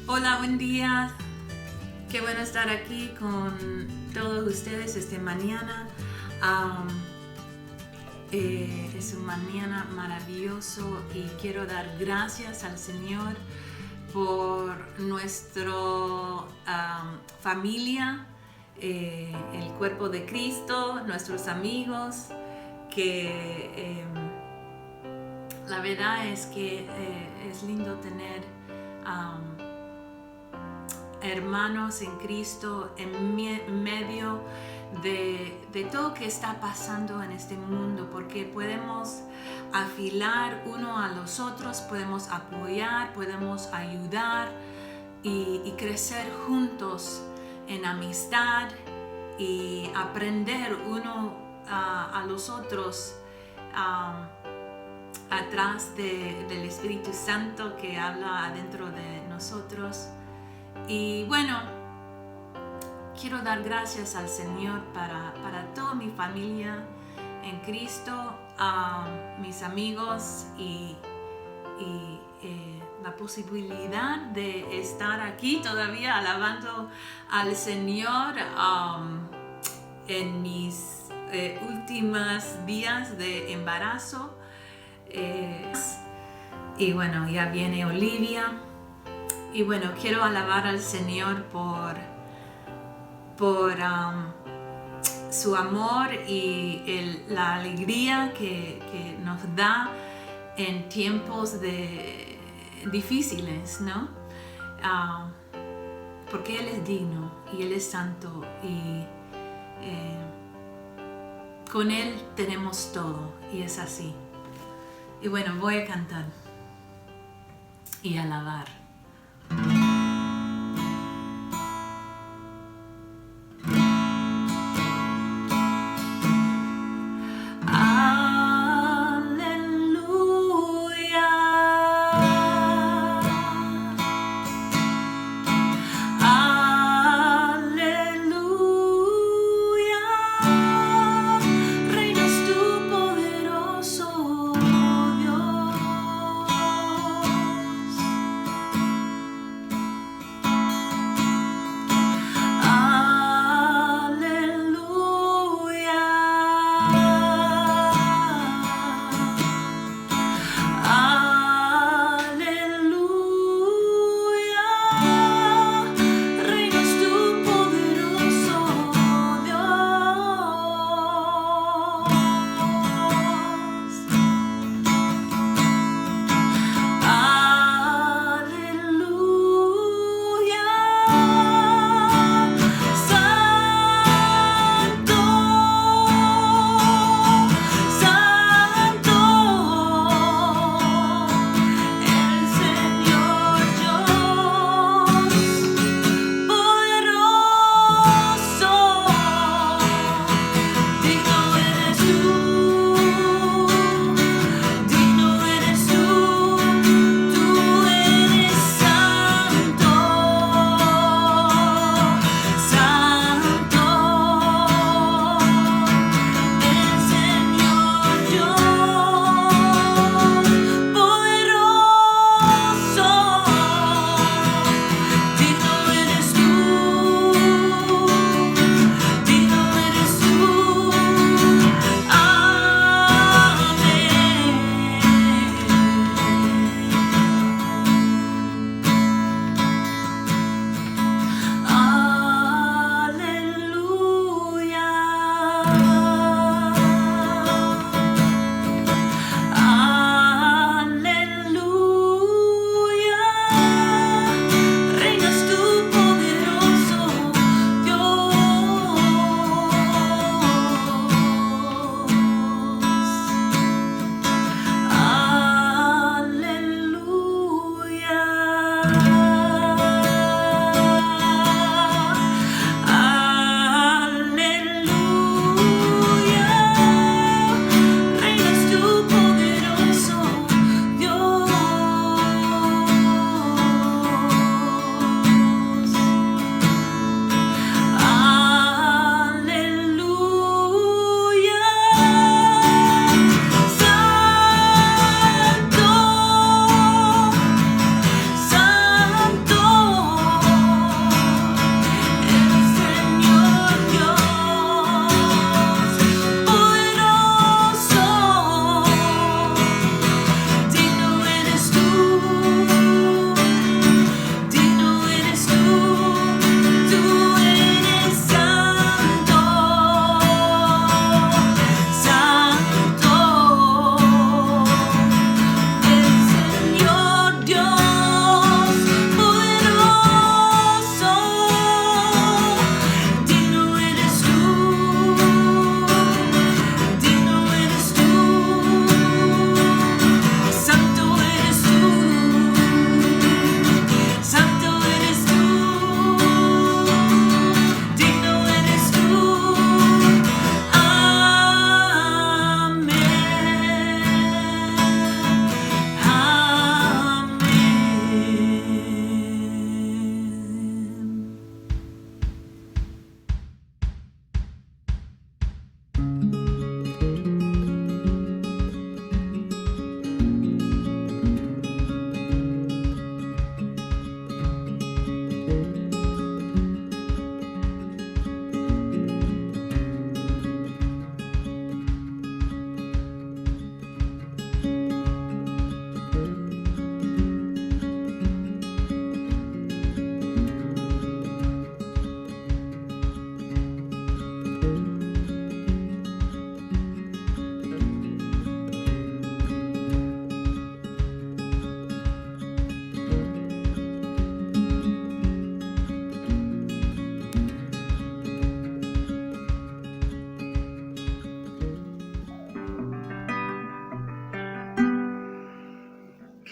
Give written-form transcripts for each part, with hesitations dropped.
Hola, buen día. Qué bueno estar aquí con todos ustedes esta mañana. Es un mañana maravilloso y quiero dar gracias al Señor por nuestra familia, el cuerpo de Cristo, nuestros amigos, que la verdad es que es lindo tener hermanos en Cristo en medio de todo que está pasando en este mundo, porque podemos afilar uno a los otros, podemos apoyar, podemos ayudar y crecer juntos en amistad y aprender uno a los otros atrás del Espíritu Santo que habla adentro de nosotros. Y bueno, quiero dar gracias al Señor para toda mi familia en Cristo, a mis amigos y la posibilidad de estar aquí todavía alabando al Señor en mis últimos días de embarazo. Y bueno, ya viene Olivia. Y bueno, quiero alabar al Señor por su amor y la alegría que nos da en tiempos difíciles, ¿no? Porque Él es digno y Él es santo y con Él tenemos todo y es así. Y bueno, voy a cantar y alabar.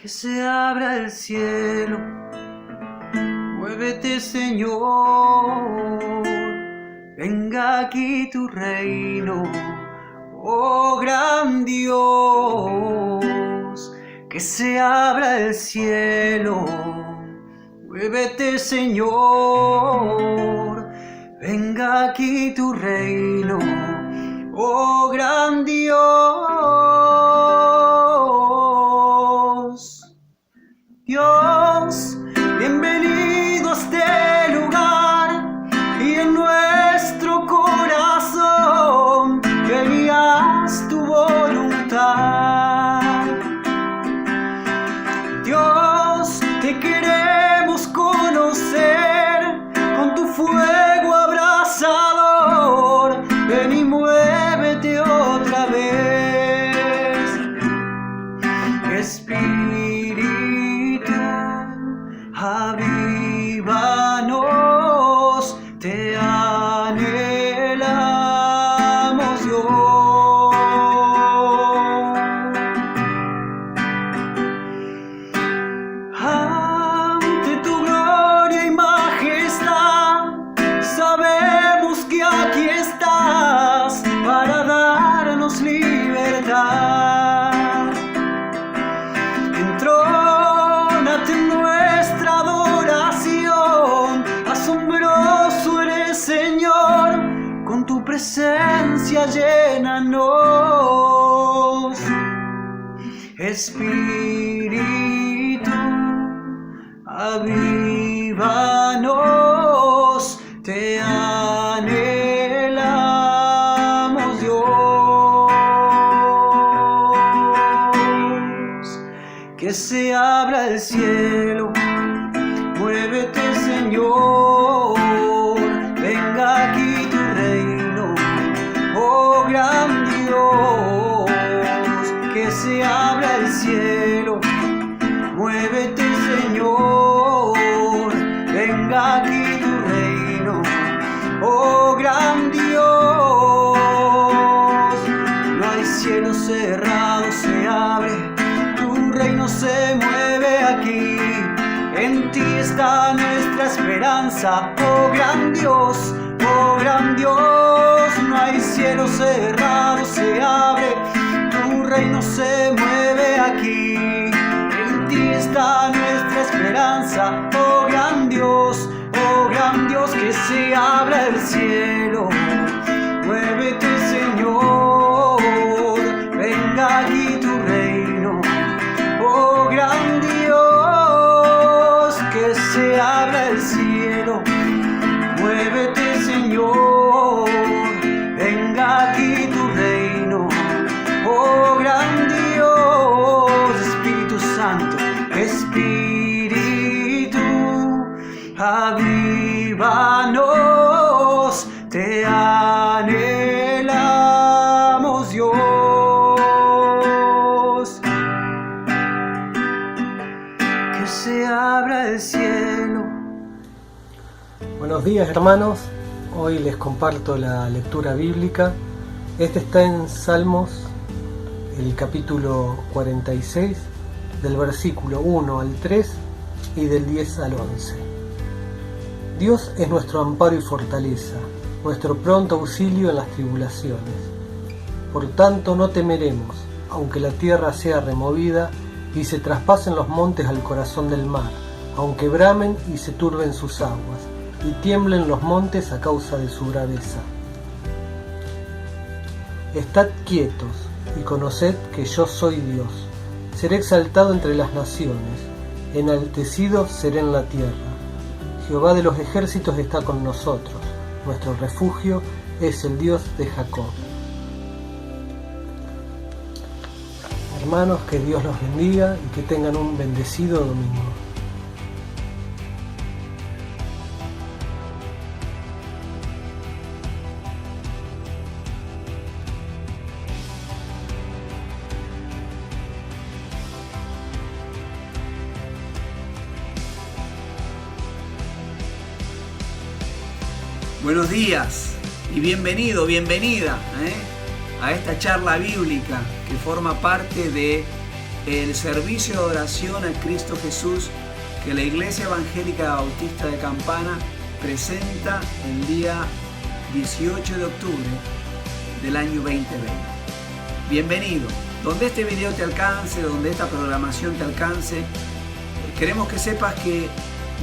que se abra el cielo. Muévete, Señor, venga aquí tu reino. Oh gran Dios, que se abra el cielo. Muévete, Señor, venga aquí tu reino. Oh gran Dios. Dios, bienvenido a este lugar y en nuestro corazón que hagas tu voluntad. Dios, te queremos conocer con tu fuego abrasador. Ven y muévete otra vez, Espíritu, avívanos, te anhelamos, Dios. Ante tu gloria y majestad, sabemos que aquí estás para darnos libertad. Entrónate en nuestra adoración, asombroso eres, Señor, con tu presencia llénanos. Espíritu, avívanos, te anhelamos, Dios. Que se abra el cielo, muévete, Señor, venga aquí tu reino. Oh gran Dios, que se abra el cielo, muévete, Señor, venga aquí tu reino. Oh gran Dios, no hay cielo cerrado, se abre, tu reino se mueve aquí. En ti está nuestra esperanza, oh gran Dios, oh gran Dios. No hay cielo cerrado, se abre, tu reino se mueve aquí. En ti está nuestra esperanza, oh gran Dios, que se abra el cielo. Muévete, Señor, venga aquí tu reino. Oh gran Dios, que se abra el cielo. Muévete, Señor, venga aquí tu reino. Oh gran Dios, Espíritu Santo, Espíritu, avívanos, te anhelamos, Dios. Que se abra el cielo. Buenos días, hermanos. Hoy les comparto la lectura bíblica. Este está en Salmos, el capítulo 46, del versículo 1 al 3 y del 10 al 11. Dios es nuestro amparo y fortaleza, nuestro pronto auxilio en las tribulaciones. Por tanto no temeremos, aunque la tierra sea removida y se traspasen los montes al corazón del mar, aunque bramen y se turben sus aguas, y tiemblen los montes a causa de su braveza. Estad quietos y conoced que yo soy Dios. Seré exaltado entre las naciones, enaltecido seré en la tierra. Jehová de los ejércitos está con nosotros, nuestro refugio es el Dios de Jacob. Hermanos, que Dios los bendiga y que tengan un bendecido domingo. Buenos días y bienvenido, bienvenida a esta charla bíblica que forma parte de el servicio de oración a Cristo Jesús que la Iglesia Evangélica Bautista de Campana presenta el día 18 de octubre del año 2020. Bienvenido. Donde este video te alcance, donde esta programación te alcance, queremos que sepas que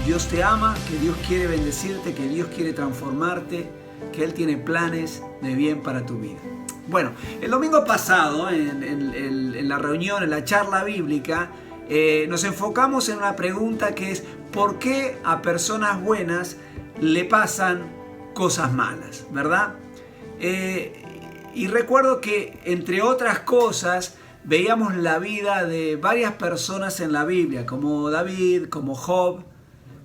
Dios te ama, que Dios quiere bendecirte, que Dios quiere transformarte, que Él tiene planes de bien para tu vida. Bueno, el domingo pasado, en la reunión, en la charla bíblica, nos enfocamos en una pregunta que es: ¿por qué a personas buenas le pasan cosas malas? ¿Verdad? Y recuerdo que, entre otras cosas, veíamos la vida de varias personas en la Biblia, como David, como Job,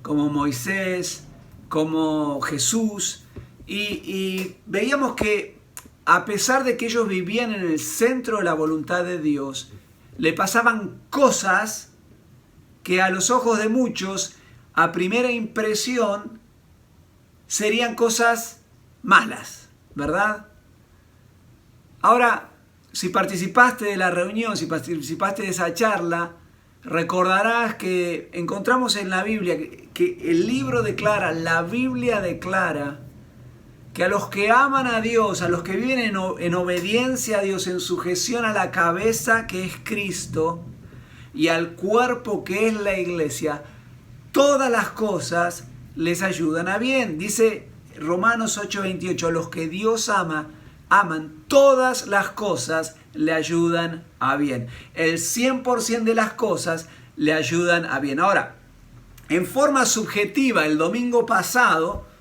como Moisés, como Jesús, y veíamos que a pesar de que ellos vivían en el centro de la voluntad de Dios, le pasaban cosas que a los ojos de muchos, a primera impresión, serían cosas malas, ¿verdad? Ahora, si participaste de la reunión, si participaste de esa charla, recordarás que encontramos en la Biblia que el libro declara, la Biblia declara, que a los que aman a Dios, a los que viven en obediencia a Dios, en sujeción a la cabeza que es Cristo y al cuerpo que es la iglesia, todas las cosas les ayudan a bien. Dice Romanos 8:28, a los que Dios aman, todas las cosas le ayudan a bien. El 100% de las cosas le ayudan a bien. Ahora, en forma subjetiva, el domingo pasado,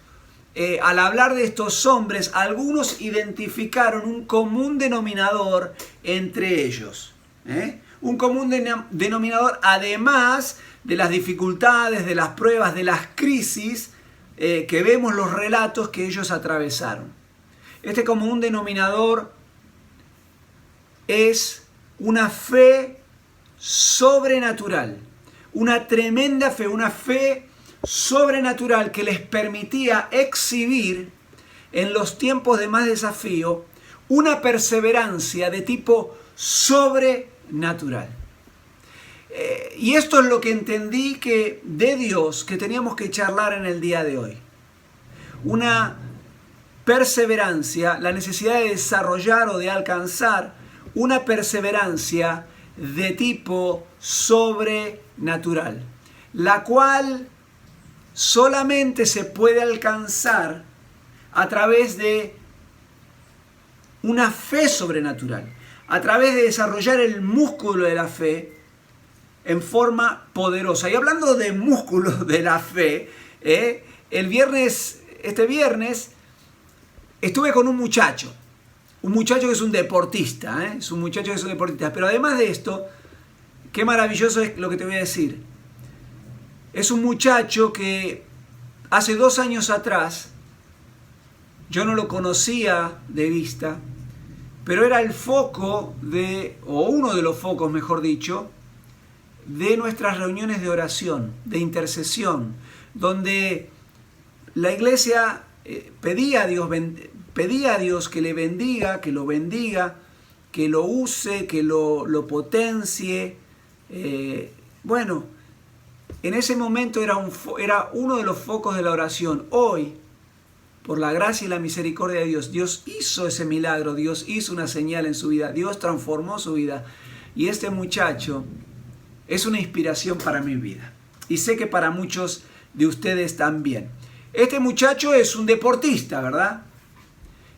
al hablar de estos hombres, algunos identificaron un común denominador entre ellos. Un común denominador, además de las dificultades, de las pruebas, de las crisis que vemos los relatos que ellos atravesaron. Este común denominador es una fe sobrenatural, una tremenda fe, una fe sobrenatural que les permitía exhibir en los tiempos de más desafío una perseverancia de tipo sobrenatural. Y esto es lo que entendí de Dios que teníamos que charlar en el día de hoy. Una perseverancia, la necesidad de desarrollar o de alcanzar una perseverancia de tipo sobrenatural, la cual solamente se puede alcanzar a través de una fe sobrenatural, a través de desarrollar el músculo de la fe en forma poderosa. Y hablando de músculo de la fe, este viernes estuve con un muchacho que es un deportista, es un muchacho que es un deportista. Pero además de esto, qué maravilloso es lo que te voy a decir. Es un muchacho que hace 2 años atrás, yo no lo conocía de vista, pero era el foco o uno de los focos, mejor dicho, de nuestras reuniones de oración, de intercesión, donde la iglesia pedía a Dios que le bendiga, que lo bendiga, que lo use, que lo potencie. En ese momento era uno de los focos de la oración. Hoy, por la gracia y la misericordia de Dios, Dios hizo ese milagro, Dios hizo una señal en su vida, Dios transformó su vida. Y este muchacho es una inspiración para mi vida. Y sé que para muchos de ustedes también. Este muchacho es un deportista, ¿verdad?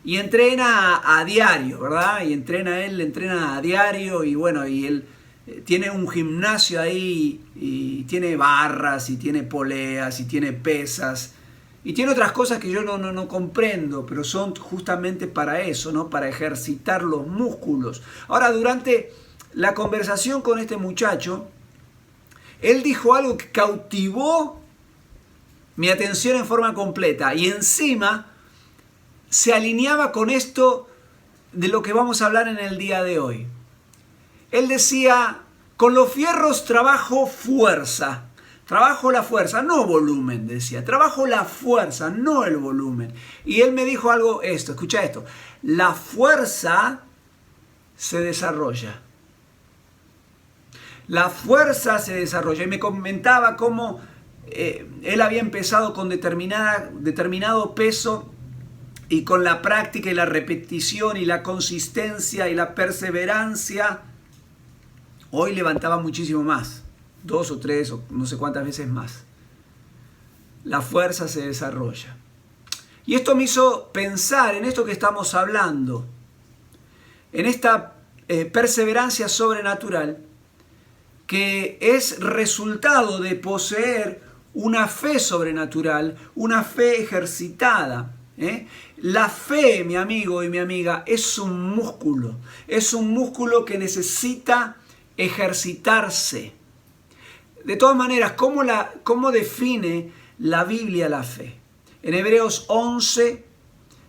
Y entrena a diario, ¿verdad? Y entrena a diario y él tiene un gimnasio ahí y tiene barras y tiene poleas y tiene pesas y tiene otras cosas que yo no comprendo, pero son justamente para eso, ¿no? Para ejercitar los músculos. Ahora, durante la conversación con este muchacho, él dijo algo que cautivó mi atención en forma completa y encima se alineaba con esto de lo que vamos a hablar en el día de hoy. Él decía: con los fierros trabajo fuerza. Trabajo la fuerza, no volumen, decía. Trabajo la fuerza, no el volumen. Y él me dijo algo, escucha esto. La fuerza se desarrolla. La fuerza se desarrolla. Y me comentaba cómo él había empezado con determinado peso, y con la práctica y la repetición y la consistencia y la perseverancia, hoy levantaba muchísimo más, 2 o 3 o no sé cuántas veces más. La fuerza se desarrolla. Y esto me hizo pensar en esto que estamos hablando, en esta perseverancia sobrenatural, que es resultado de poseer una fe sobrenatural, una fe ejercitada. La fe, mi amigo y mi amiga, es un músculo que necesita ejercitarse. De todas maneras, ¿cómo define la Biblia la fe? En Hebreos 11,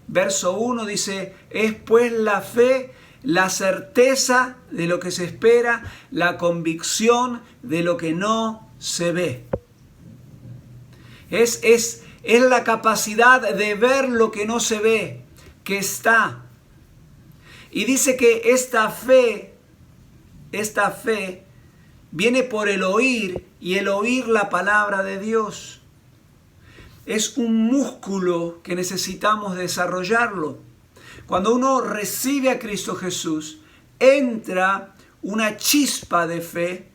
verso 1 dice: es pues la fe la certeza de lo que se espera, la convicción de lo que no se ve. Es la capacidad de ver lo que no se ve, que está. Y dice que esta fe viene por el oír, y el oír la palabra de Dios. Es un músculo que necesitamos desarrollarlo. Cuando uno recibe a Cristo Jesús, entra una chispa de fe,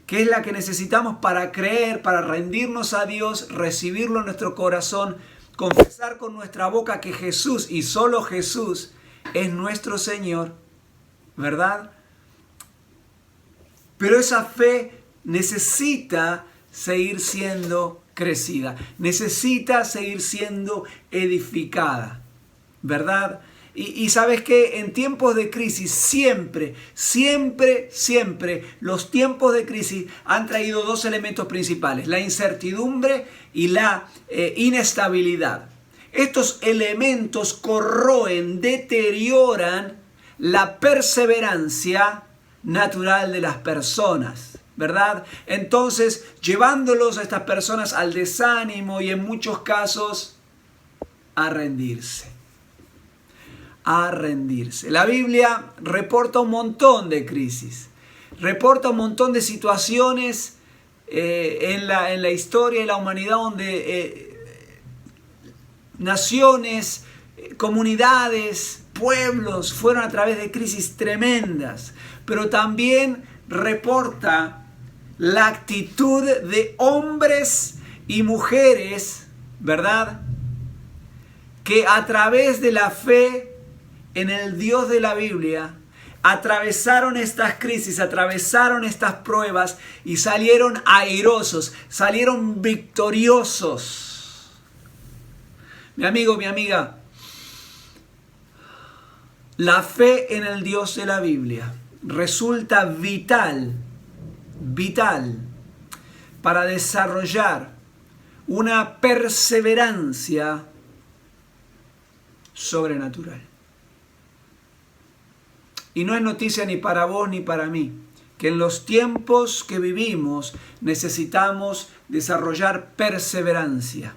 que es la que necesitamos para creer, para rendirnos a Dios, recibirlo en nuestro corazón, confesar con nuestra boca que Jesús y solo Jesús es nuestro Señor, ¿verdad? Pero esa fe necesita seguir siendo crecida, necesita seguir siendo edificada, ¿verdad? Y sabes que en tiempos de crisis siempre los tiempos de crisis han traído dos elementos principales: la incertidumbre y la inestabilidad. Estos elementos corroen, deterioran la perseverancia natural de las personas, ¿verdad? Entonces, llevándolos a estas personas al desánimo y en muchos casos a rendirse. La Biblia reporta un montón de crisis, reporta un montón de situaciones en la historia de la humanidad donde naciones, comunidades, pueblos fueron a través de crisis tremendas, pero también reporta la actitud de hombres y mujeres, ¿verdad?, que a través de la fe en el Dios de la Biblia atravesaron estas crisis, atravesaron estas pruebas y salieron airosos, salieron victoriosos. Mi amigo, mi amiga, la fe en el Dios de la Biblia resulta vital para desarrollar una perseverancia sobrenatural. Y no es noticia ni para vos ni para mí, que en los tiempos que vivimos necesitamos desarrollar perseverancia.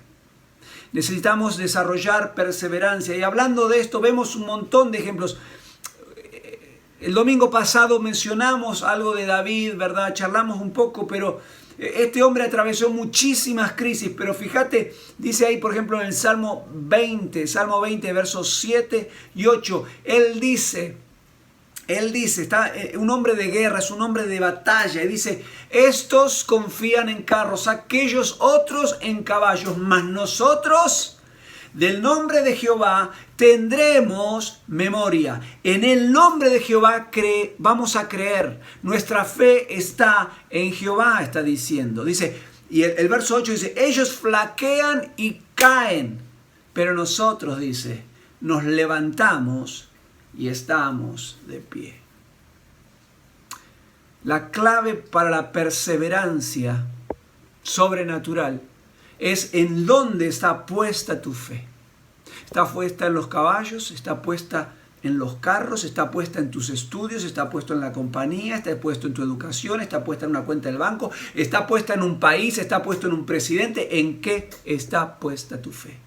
Necesitamos desarrollar perseverancia. Y hablando de esto, vemos un montón de ejemplos. El domingo pasado mencionamos algo de David, ¿verdad? Charlamos un poco, pero este hombre atravesó muchísimas crisis. Pero fíjate, dice ahí, por ejemplo, en el Salmo 20, versos 7 y 8, Él dice, está un hombre de guerra, es un hombre de batalla, y dice: estos confían en carros, aquellos otros en caballos, mas nosotros del nombre de Jehová tendremos memoria. En el nombre de Jehová vamos a creer. Nuestra fe está en Jehová, está diciendo. Dice, y el verso 8 dice: ellos flaquean y caen, pero nosotros, dice, nos levantamos y estamos de pie. La clave para la perseverancia sobrenatural es en dónde está puesta tu fe. Está puesta en los caballos, está puesta en los carros, está puesta en tus estudios, está puesto en la compañía, está puesto en tu educación, está puesta en una cuenta del banco, está puesta en un país, está puesto en un presidente. ¿En qué está puesta tu fe?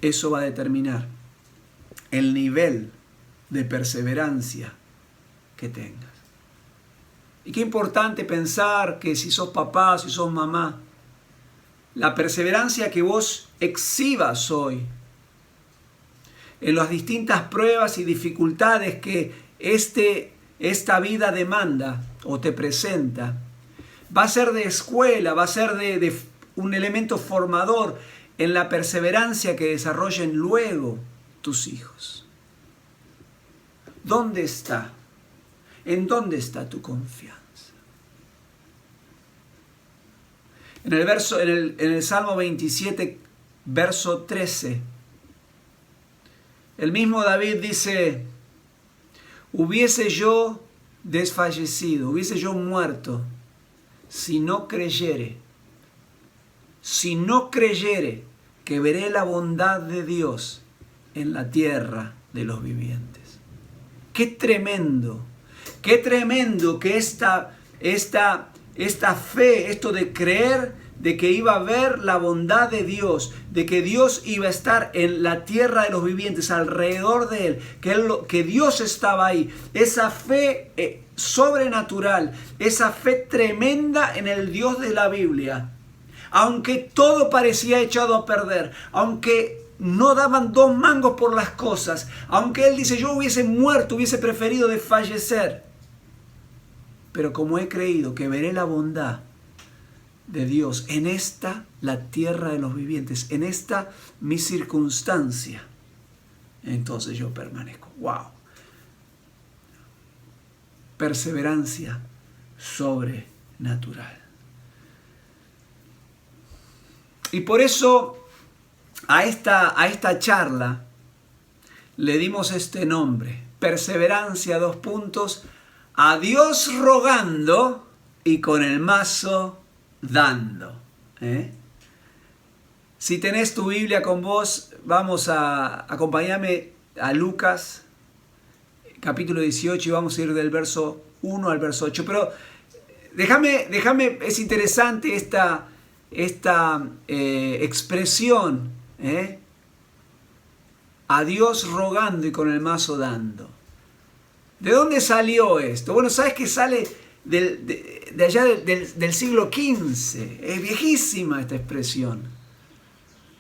Eso va a determinar el nivel de perseverancia que tengas. Y qué importante pensar que si sos papá, si sos mamá, la perseverancia que vos exhibas hoy en las distintas pruebas y dificultades que esta vida demanda o te presenta, va a ser de escuela, va a ser de un elemento formador en la perseverancia que desarrollen luego tus hijos. ¿Dónde está? ¿En dónde está tu confianza? En el Salmo 27, verso 13, el mismo David dice: hubiese yo desfallecido, hubiese yo muerto, si no creyere que veré la bondad de Dios en la tierra de los vivientes. Qué tremendo que esta fe, esto de creer de que iba a ver la bondad de Dios, de que Dios iba a estar en la tierra de los vivientes, alrededor de él, que Dios estaba ahí. Esa fe sobrenatural, esa fe tremenda en el Dios de la Biblia. Aunque todo parecía echado a perder, aunque no daban dos mangos por las cosas, aunque él dice: yo hubiese muerto, hubiese preferido desfallecer, pero como he creído que veré la bondad de Dios en esta, la tierra de los vivientes, en esta mi circunstancia, entonces yo permanezco. ¡Wow! Perseverancia sobrenatural. Y por eso a esta charla le dimos este nombre: perseverancia, a Dios rogando y con el mazo dando. Si tenés tu Biblia con vos, vamos a acompañarme a Lucas capítulo 18 y vamos a ir del verso 1 al verso 8. Pero déjame, es interesante esta expresión, a Dios rogando y con el mazo dando. ¿De dónde salió esto? Bueno, sabes que sale de allá del siglo XV. Es viejísima esta expresión.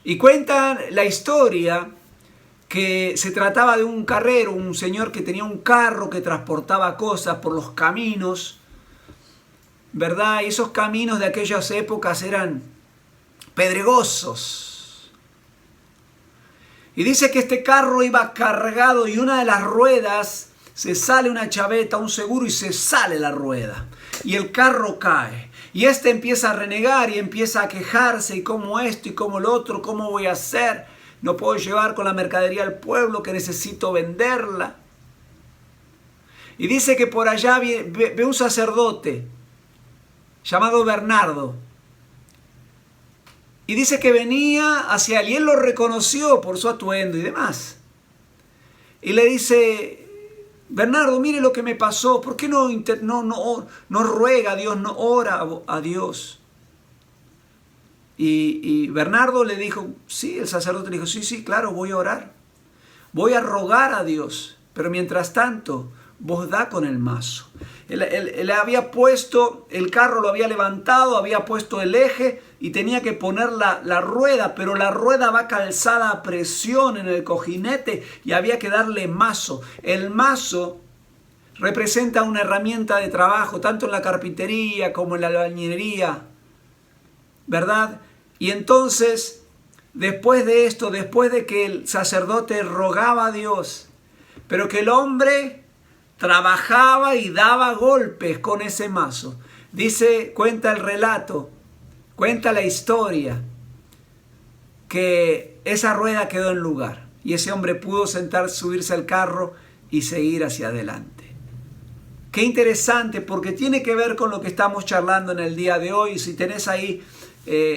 Y cuentan la historia que se trataba de un carrero, un señor que tenía un carro que transportaba cosas por los caminos, ¿verdad? Y esos caminos de aquellas épocas eran pedregosos. Y dice que este carro iba cargado y una de las ruedas se sale una chaveta, un seguro, y se sale la rueda. Y el carro cae. Y este empieza a renegar y empieza a quejarse, y cómo esto y cómo lo otro, cómo voy a hacer. No puedo llevar con la mercadería al pueblo, que necesito venderla. Y dice que por allá ve un sacerdote llamado Bernardo. Y dice que venía hacia él y él lo reconoció por su atuendo y demás. Y le dice: Bernardo, mire lo que me pasó. ¿Por qué no ruega a Dios, no ora a Dios? Y Bernardo le dijo, sí, el sacerdote le dijo, sí, claro, voy a orar. Voy a rogar a Dios. Pero mientras tanto, vos da con el mazo. Él había puesto, el carro lo había levantado, había puesto el eje y tenía que poner la rueda, pero la rueda va calzada a presión en el cojinete y había que darle mazo. El mazo representa una herramienta de trabajo, tanto en la carpintería como en la albañilería, ¿verdad? Y entonces, después de esto, después de que el sacerdote rogaba a Dios, pero que el hombre trabajaba y daba golpes con ese mazo. Cuenta el relato, cuenta la historia, que esa rueda quedó en lugar y ese hombre pudo subirse al carro y seguir hacia adelante. Qué interesante, porque tiene que ver con lo que estamos charlando en el día de hoy. Si tenés ahí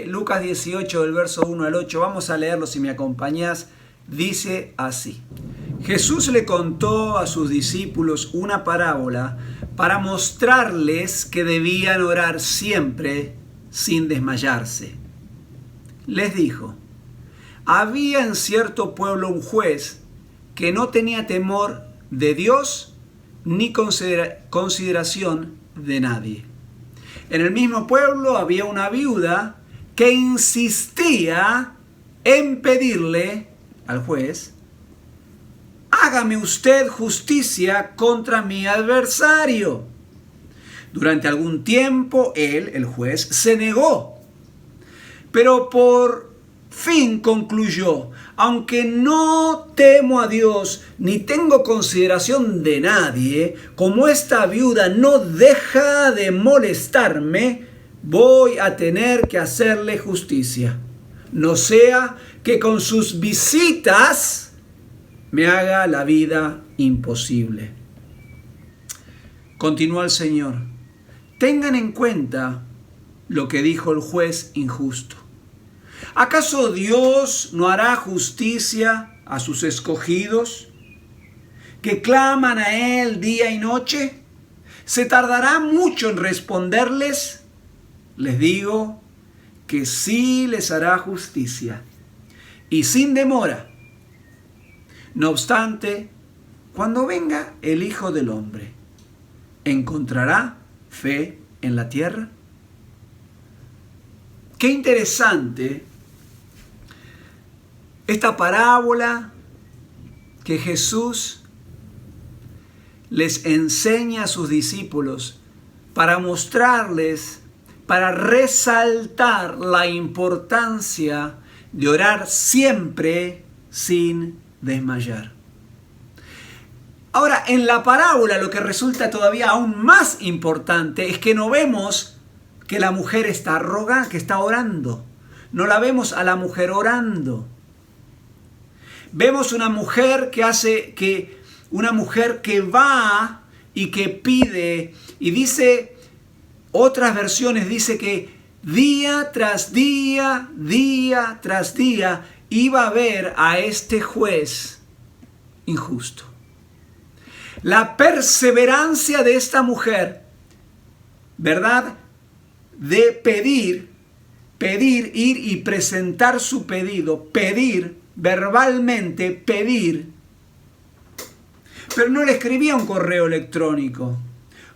Lucas 18, del verso 1 al 8, vamos a leerlo si me acompañás. Dice así: Jesús le contó a sus discípulos una parábola para mostrarles que debían orar siempre sin desmayarse. Les dijo: había en cierto pueblo un juez que no tenía temor de Dios ni consideración de nadie. En el mismo pueblo había una viuda que insistía en pedirle al juez: hágame usted justicia contra mi adversario. Durante algún tiempo él, el juez, se negó, pero por fin concluyó: aunque no temo a Dios ni tengo consideración de nadie, como esta viuda no deja de molestarme, voy a tener que hacerle justicia. No sea que con sus visitas me haga la vida imposible. Continúa el Señor: tengan en cuenta lo que dijo el juez injusto. ¿Acaso Dios no hará justicia a sus escogidos, que claman a Él día y noche? ¿Se tardará mucho en responderles? Les digo que sí les hará justicia, y sin demora. No obstante, cuando venga el Hijo del Hombre, ¿encontrará fe en la tierra? Qué interesante esta parábola que Jesús les enseña a sus discípulos para mostrarles, para resaltar la importancia de orar siempre sin desmayar. Ahora, en la parábola lo que resulta todavía aún más importante es que no vemos que la mujer está rogando, que está orando. No la vemos a la mujer orando. Vemos una mujer una mujer que va y que pide, y dice, otras versiones dice que día tras día, día tras día, iba a ver a este juez injusto. La perseverancia de esta mujer, ¿verdad?, de pedir, ir y presentar su pedido, pedir, verbalmente pedir, pero no le escribía un correo electrónico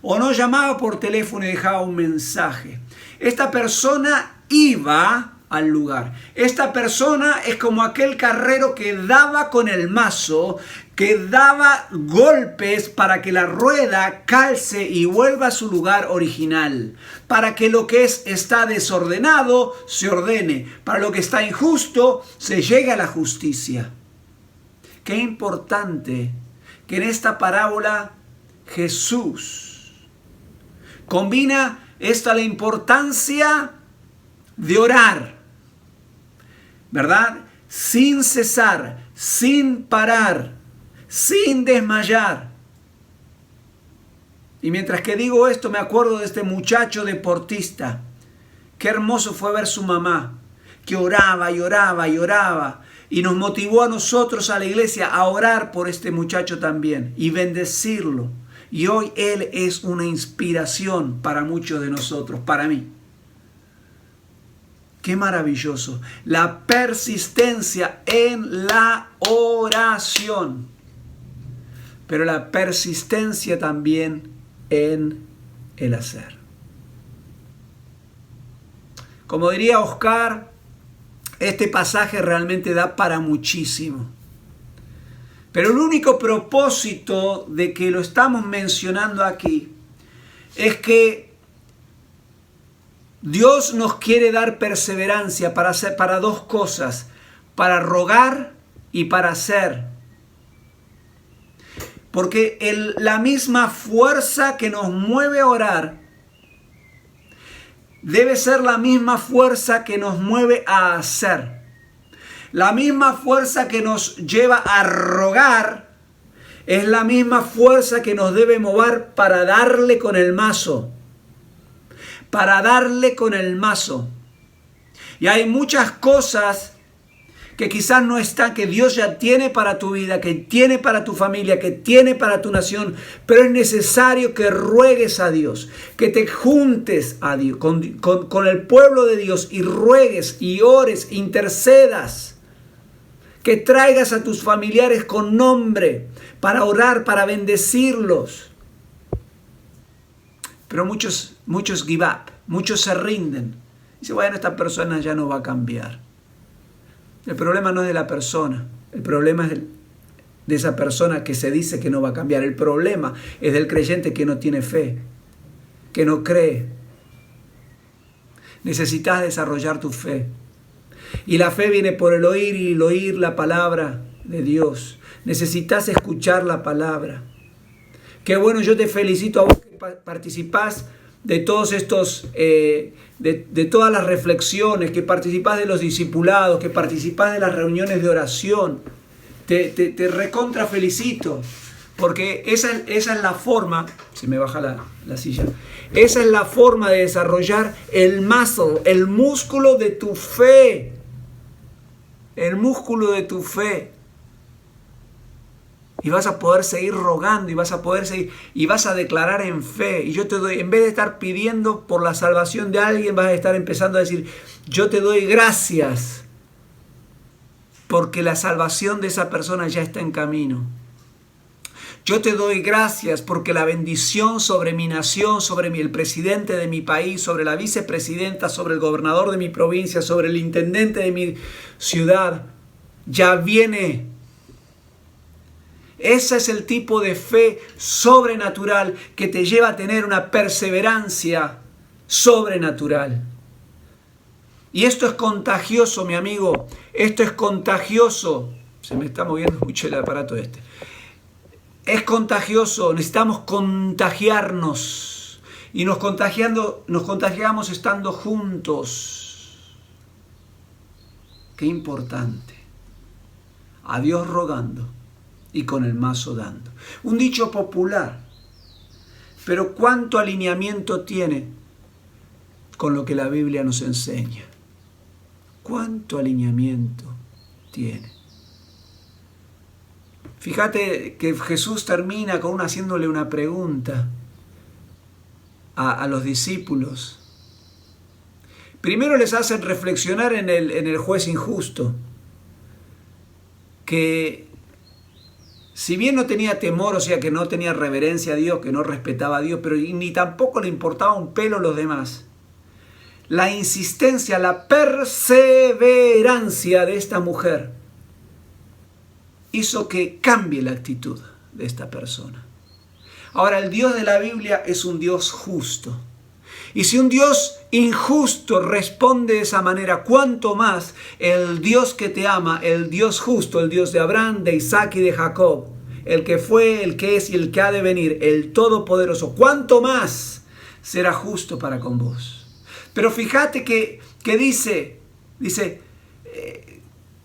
o no llamaba por teléfono y dejaba un mensaje. Esta persona iba al lugar. Esta persona es como aquel carrero que daba con el mazo, que daba golpes para que la rueda calce y vuelva a su lugar original, para que lo que está desordenado se ordene, para lo que está injusto se llegue a la justicia. Qué importante que en esta parábola Jesús combina la importancia de orar, ¿verdad?, sin cesar, sin parar, sin desmayar. Y mientras que digo esto, me acuerdo de este muchacho deportista. Qué hermoso fue ver su mamá, que oraba y oraba y oraba, y nos motivó a nosotros, a la iglesia, a orar por este muchacho también y bendecirlo. Y hoy él es una inspiración para muchos de nosotros, para mí. Qué maravilloso. La persistencia en la oración. Pero la persistencia también en el hacer. Como diría Oscar, este pasaje realmente da para muchísimo. Pero el único propósito de que lo estamos mencionando aquí es que Dios nos quiere dar perseverancia para dos cosas: para rogar y para hacer. Porque la misma fuerza que nos mueve a orar debe ser la misma fuerza que nos mueve a hacer. La misma fuerza que nos lleva a rogar es la misma fuerza que nos debe mover para darle con el mazo. Para darle con el mazo. Y hay muchas cosas que quizás no están, que Dios ya tiene para tu vida, que tiene para tu familia, que tiene para tu nación, pero es necesario que ruegues a Dios, que te juntes a Dios, con el pueblo de Dios, y ruegues y ores, intercedas, que traigas a tus familiares con nombre para orar, para bendecirlos. Pero muchos give up, muchos se rinden. Dice, bueno, esta persona ya no va a cambiar. El problema no es de la persona, el problema es de esa persona que se dice que no va a cambiar. El problema es del creyente que no tiene fe, que no cree. Necesitas desarrollar tu fe. Y la fe viene por el oír y el oír la palabra de Dios. Necesitas escuchar la palabra. Qué bueno, yo te felicito a vos que participás de todos estos, de todas las reflexiones, que participás de los discipulados, que participás de las reuniones de oración. Te recontra felicito, porque esa es la forma, se me baja la silla, esa es la forma de desarrollar el muscle, el músculo de tu fe, el músculo de tu fe. Y vas a poder seguir rogando y vas a poder seguir y vas a declarar en fe. Y yo te doy, en vez de estar pidiendo por la salvación de alguien, vas a estar empezando a decir, yo te doy gracias porque la salvación de esa persona ya está en camino. Yo te doy gracias porque la bendición sobre mi nación, sobre el presidente de mi país, sobre la vicepresidenta, sobre el gobernador de mi provincia, sobre el intendente de mi ciudad, ya viene. Ese es el tipo de fe sobrenatural que te lleva a tener una perseverancia sobrenatural. Y esto es contagioso, mi amigo. Esto es contagioso. Se me está moviendo mucho el aparato este. Es contagioso. Necesitamos contagiarnos. Y nos contagiamos estando juntos. Qué importante. A Dios rogando y con el mazo dando. Un dicho popular, pero ¿cuánto alineamiento tiene con lo que la Biblia nos enseña? ¿Cuánto alineamiento tiene? Fíjate que Jesús termina haciéndole una pregunta a los discípulos. Primero les hacen reflexionar en el juez injusto, que si bien no tenía temor, o sea que no tenía reverencia a Dios, que no respetaba a Dios, pero ni tampoco le importaba un pelo a los demás. La insistencia, la perseverancia de esta mujer hizo que cambie la actitud de esta persona. Ahora, el Dios de la Biblia es un Dios justo. Y si un Dios injusto responde de esa manera, ¿cuánto más el Dios que te ama, el Dios justo, el Dios de Abraham, de Isaac y de Jacob, el que fue, el que es y el que ha de venir, el Todopoderoso, cuánto más será justo para con vos? Pero fíjate que dice,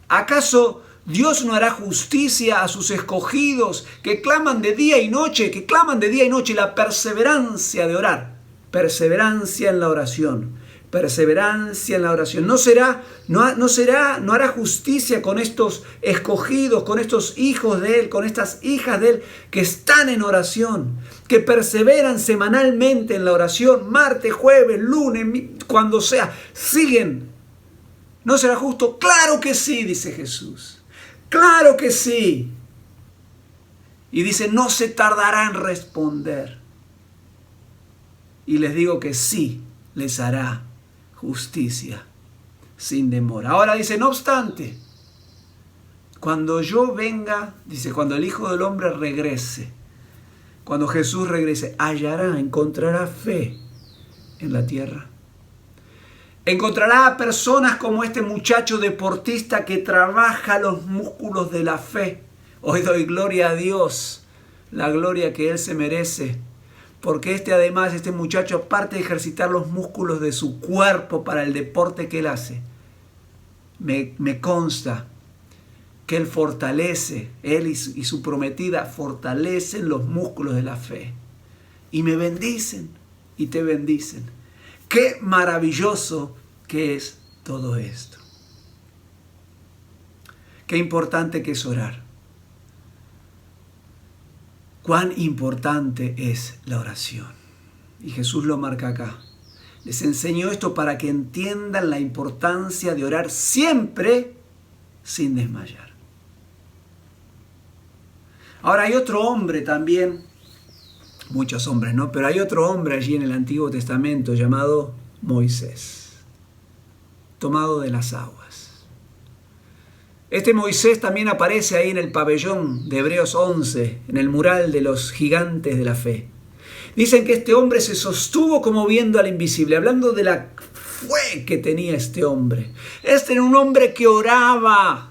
¿acaso Dios no hará justicia a sus escogidos que claman de día y noche, la perseverancia de orar? Perseverancia en la oración. Perseverancia en la oración. No hará justicia con estos escogidos, con estos hijos de Él, con estas hijas de Él que están en oración, que perseveran semanalmente en la oración, martes, jueves, lunes, cuando sea, siguen. ¿No será justo? Claro que sí, dice Jesús. Claro que sí. Y dice, no se tardará en responder. Y les digo que sí les hará justicia sin demora. Ahora dice, no obstante, cuando yo venga, dice, cuando el Hijo del Hombre regrese, cuando Jesús regrese, encontrará fe en la tierra. Encontrará a personas como este muchacho deportista que trabaja los músculos de la fe. Hoy doy gloria a Dios, la gloria que Él se merece. Porque este muchacho, aparte de ejercitar los músculos de su cuerpo para el deporte que él hace, me consta que él fortalece, él y su prometida fortalecen los músculos de la fe. Y me bendicen y te bendicen. Qué maravilloso que es todo esto. Qué importante que es orar. Cuán importante es la oración. Y Jesús lo marca acá. Les enseñó esto para que entiendan la importancia de orar siempre sin desmayar. Ahora hay otro hombre también muchos hombres, ¿no? Pero hay otro hombre allí en el Antiguo Testamento llamado Moisés, tomado de las aguas. Este Moisés también aparece ahí en el pabellón de Hebreos 11, en el mural de los gigantes de la fe. Dicen que este hombre se sostuvo como viendo al invisible, hablando de la fe que tenía este hombre. Este era un hombre que oraba.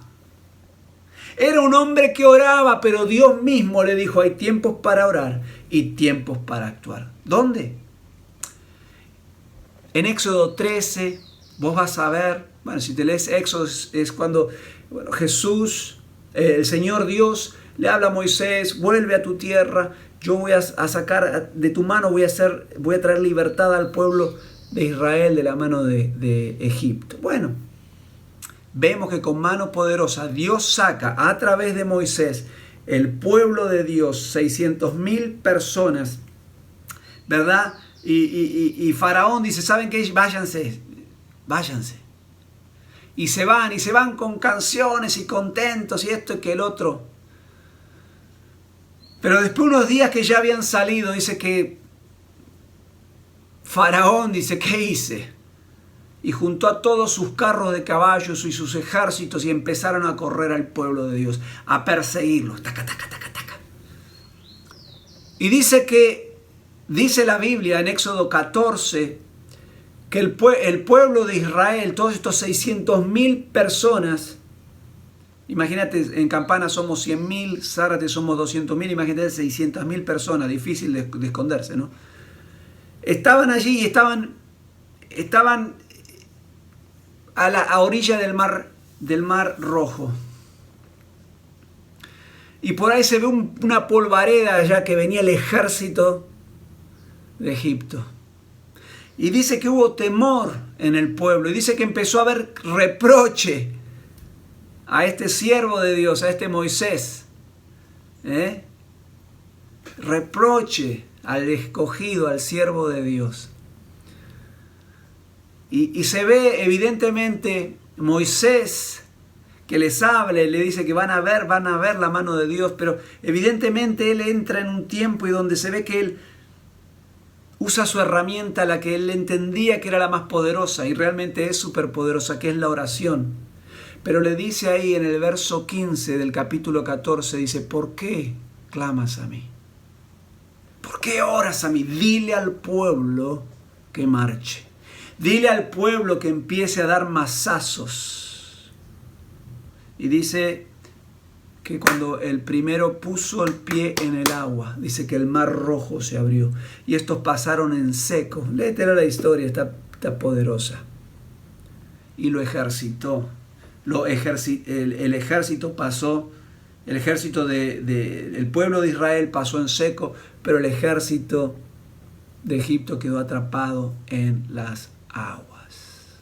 Era un hombre que oraba, pero Dios mismo le dijo, hay tiempos para orar y tiempos para actuar. ¿Dónde? En Éxodo 13, vos vas a ver, bueno, si te lees Éxodo, es cuando Jesús, el Señor Dios, le habla a Moisés, vuelve a tu tierra, yo voy a sacar de tu mano, voy a traer libertad al pueblo de Israel de la mano de Egipto. Bueno, vemos que con mano poderosa Dios saca a través de Moisés el pueblo de Dios, 600.000 personas, ¿verdad? Y Faraón dice, ¿saben qué? Váyanse. Y se van con canciones y contentos y esto y que el otro. Pero después de unos días que ya habían salido, dice que Faraón dice, ¿qué hice? Y juntó a todos sus carros de caballos y sus ejércitos y empezaron a correr al pueblo de Dios, a perseguirlos. Taca, taca, taca, taca. Y dice la Biblia en Éxodo 14, que el pueblo de Israel, todos estos 600.000 personas, imagínate, en Campana somos 100.000, Zárate somos 200.000, imagínate 600.000 personas, difícil de esconderse, ¿no? Estaban allí y estaban a orilla del mar Rojo. Y por ahí se ve una polvareda allá que venía el ejército de Egipto. Y dice que hubo temor en el pueblo. Y dice que empezó a haber reproche a este siervo de Dios, a este Moisés. Reproche al escogido, al siervo de Dios. Y se ve evidentemente Moisés que les habla y le dice que van a ver la mano de Dios, pero evidentemente él entra en un tiempo y donde se ve que él usa su herramienta, la que él entendía que era la más poderosa y realmente es superpoderosa, que es la oración. Pero le dice ahí en el verso 15 del capítulo 14, dice, ¿por qué clamas a mí? ¿Por qué oras a mí? Dile al pueblo que marche. Dile al pueblo que empiece a dar mazazos. Y dice que cuando el primero puso el pie en el agua, dice que el mar Rojo se abrió. Y estos pasaron en seco. Léetela la historia, está poderosa. Y lo ejercitó. El ejército pasó, el pueblo de Israel pasó en seco, pero el ejército de Egipto quedó atrapado en las aguas.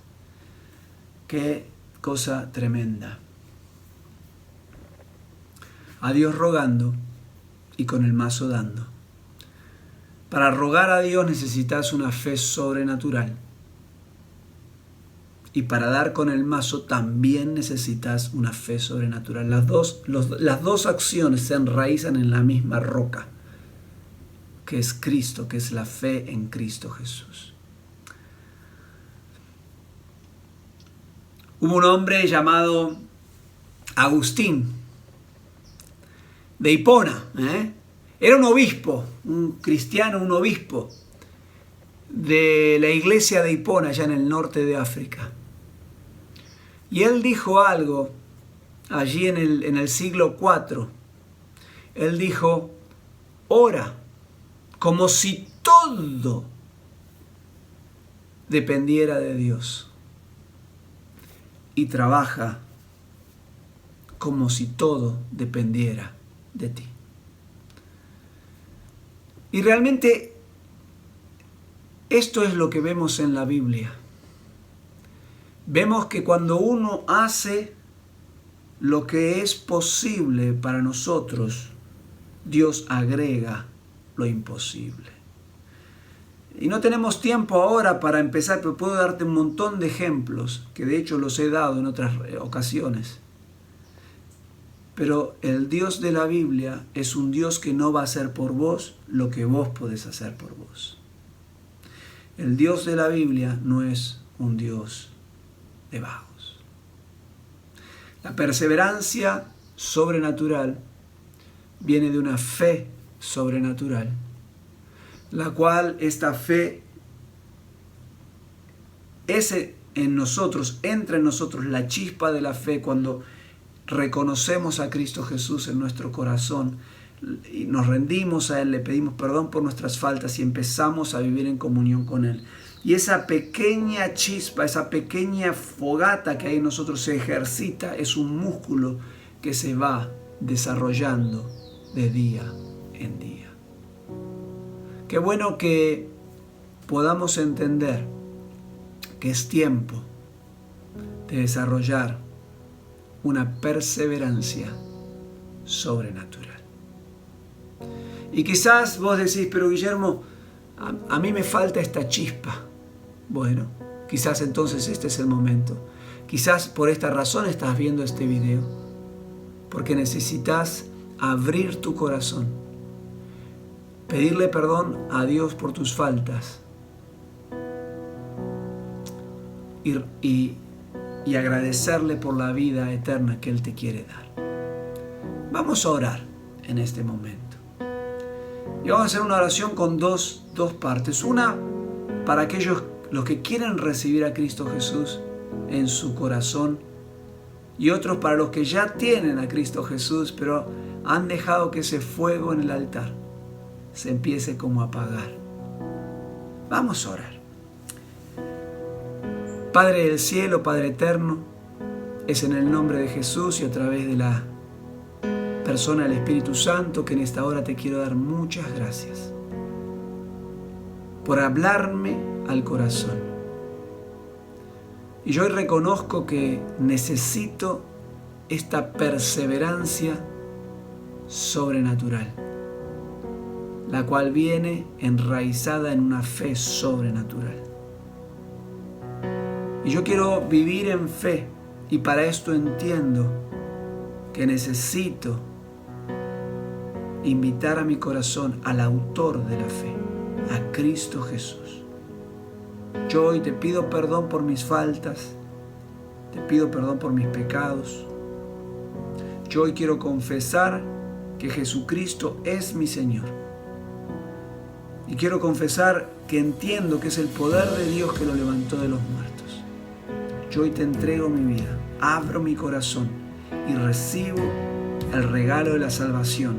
Qué cosa tremenda. A Dios rogando y con el mazo dando. Para rogar a Dios necesitas una fe sobrenatural. Y para dar con el mazo también necesitas una fe sobrenatural. Las dos acciones se enraizan en la misma roca, que es Cristo, que es la fe en Cristo Jesús. Hubo un hombre llamado Agustín de Hipona. Era un obispo, un cristiano, un obispo de la iglesia de Hipona, allá en el norte de África. Y él dijo algo allí en el siglo IV. Él dijo, ora como si todo dependiera de Dios. Y trabaja como si todo dependiera de ti. Y realmente esto es lo que vemos en la Biblia. Vemos que cuando uno hace lo que es posible para nosotros, Dios agrega lo imposible. Y no tenemos tiempo ahora para empezar, pero puedo darte un montón de ejemplos, que de hecho los he dado en otras ocasiones. Pero el Dios de la Biblia es un Dios que no va a hacer por vos lo que vos podés hacer por vos. El Dios de la Biblia no es un Dios de vagos. La perseverancia sobrenatural viene de una fe sobrenatural, la cual esta fe es en nosotros, entra en nosotros la chispa de la fe cuando reconocemos a Cristo Jesús en nuestro corazón y nos rendimos a Él, le pedimos perdón por nuestras faltas y empezamos a vivir en comunión con Él. Y esa pequeña chispa, esa pequeña fogata que hay en nosotros se ejercita, es un músculo que se va desarrollando de día en día. Qué bueno que podamos entender que es tiempo de desarrollar una perseverancia sobrenatural. Y quizás vos decís, pero Guillermo, a mí me falta esta chispa. Bueno, quizás entonces este es el momento. Quizás por esta razón estás viendo este video, porque necesitas abrir tu corazón, pedirle perdón a Dios por tus faltas y agradecerle por la vida eterna que Él te quiere dar. Vamos a orar en este momento. Y vamos a hacer una oración con dos partes. Una para aquellos los que quieren recibir a Cristo Jesús en su corazón, y otros para los que ya tienen a Cristo Jesús, pero han dejado que ese fuego en el altar se empiece como a apagar. Vamos a orar. Padre del cielo, Padre eterno, es en el nombre de Jesús y a través de la persona del Espíritu Santo que en esta hora te quiero dar muchas gracias por hablarme al corazón. Y yo hoy reconozco que necesito esta perseverancia sobrenatural, la cual viene enraizada en una fe sobrenatural. Y yo quiero vivir en fe, y para esto entiendo que necesito invitar a mi corazón al autor de la fe, a Cristo Jesús. Yo hoy te pido perdón por mis faltas, te pido perdón por mis pecados. Yo hoy quiero confesar que Jesucristo es mi Señor. Y quiero confesar que entiendo que es el poder de Dios que lo levantó de los muertos. Yo hoy te entrego mi vida, abro mi corazón y recibo el regalo de la salvación,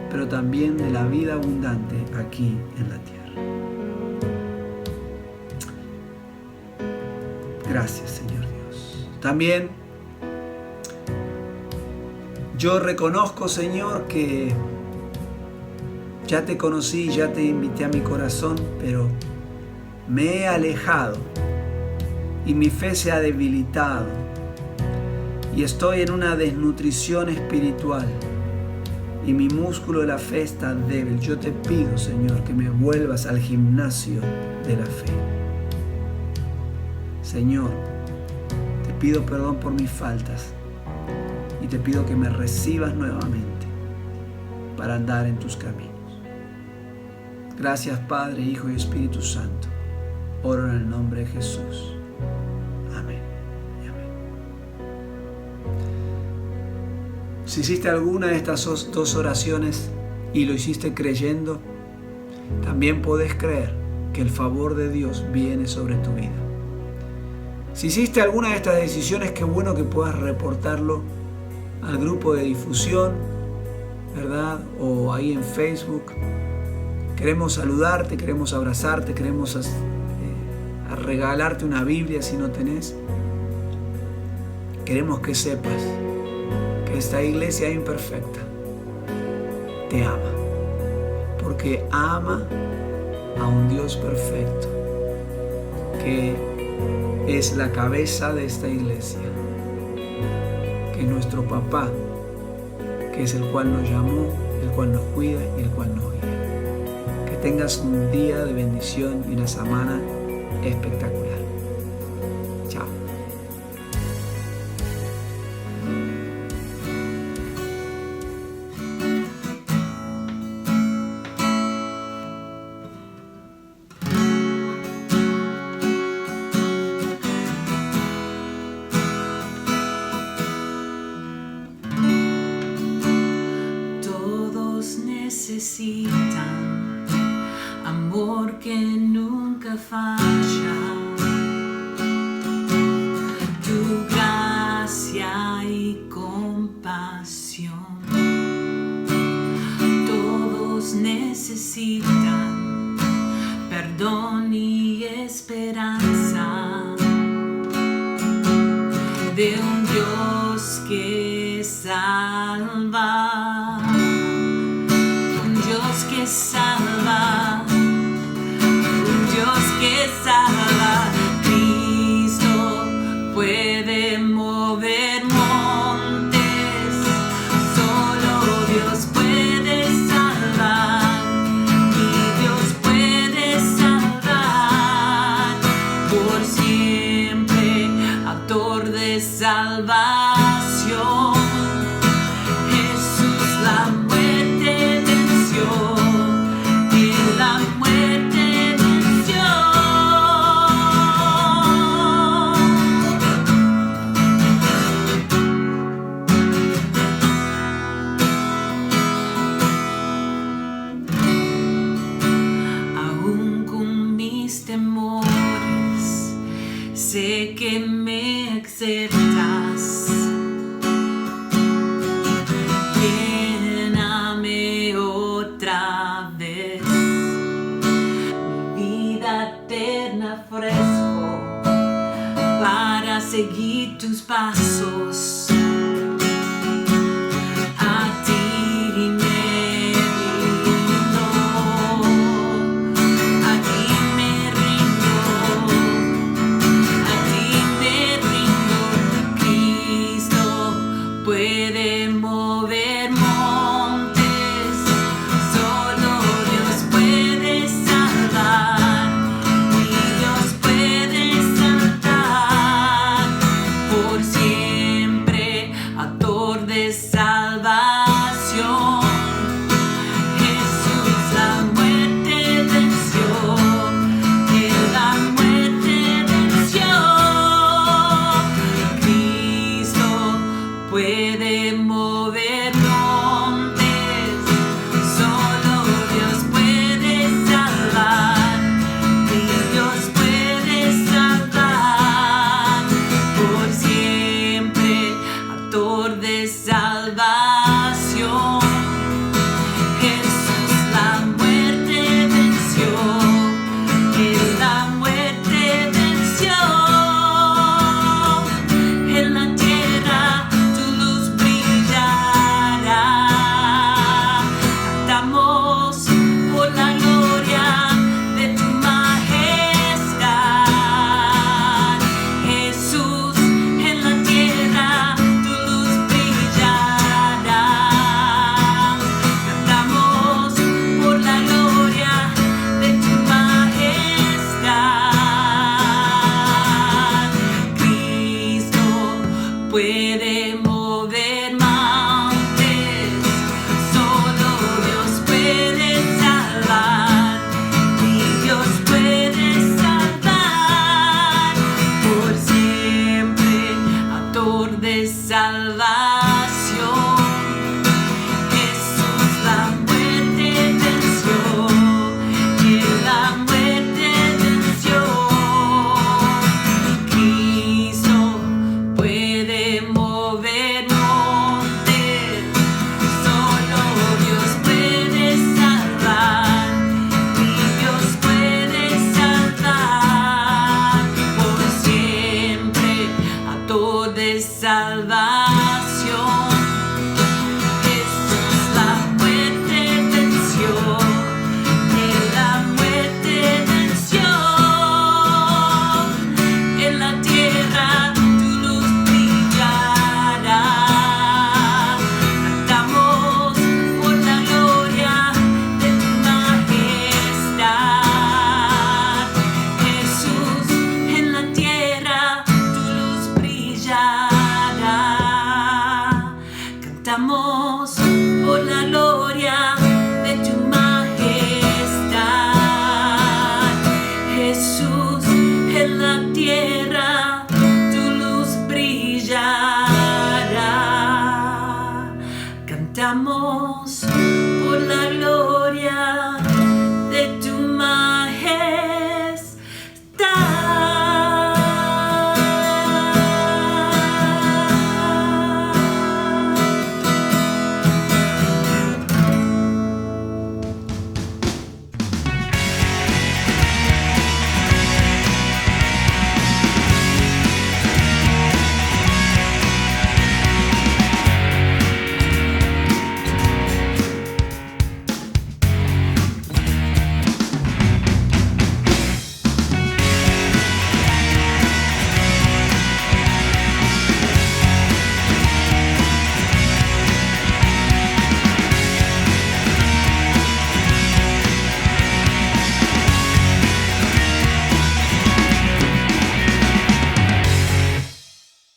pero también de la vida abundante aquí en la tierra. Gracias, Señor Dios. También yo reconozco, Señor, que ya te conocí, ya te invité a mi corazón, pero me he alejado y mi fe se ha debilitado y estoy en una desnutrición espiritual y mi músculo de la fe está débil. Yo te pido, Señor, que me vuelvas al gimnasio de la fe. Señor, te pido perdón por mis faltas y te pido que me recibas nuevamente para andar en tus caminos. Gracias, Padre, Hijo y Espíritu Santo. Oro en el nombre de Jesús. Amén y amén. Si hiciste alguna de estas dos oraciones y lo hiciste creyendo, también podés creer que el favor de Dios viene sobre tu vida. Si hiciste alguna de estas decisiones, qué bueno que puedas reportarlo al grupo de difusión, ¿verdad? O ahí en Facebook. Queremos saludarte, queremos abrazarte, queremos regalarte una Biblia si no tenés. Queremos que sepas que esta iglesia imperfecta te ama, porque ama a un Dios perfecto que es la cabeza de esta iglesia, que es nuestro papá, que es el cual nos llamó, el cual nos cuida y el cual nos guía. Que tengas un día de bendición y una semana espectacular. Chao. amor que nunca falla, tu gracia y compasión. Todos necesitan perdón y esperanza de un Dios que salva, un Dios que salva, un Dios que salva. Cristo puede mover montes, solo Dios puede salvar, y Dios puede salvar por siempre, autor de salvación. Jesús la muerte venció, y la muerte venció. Aún con mis temores, sé que me aceptas. Lléname otra vez, mi vida eterna ofrezco para seguir tus pasos.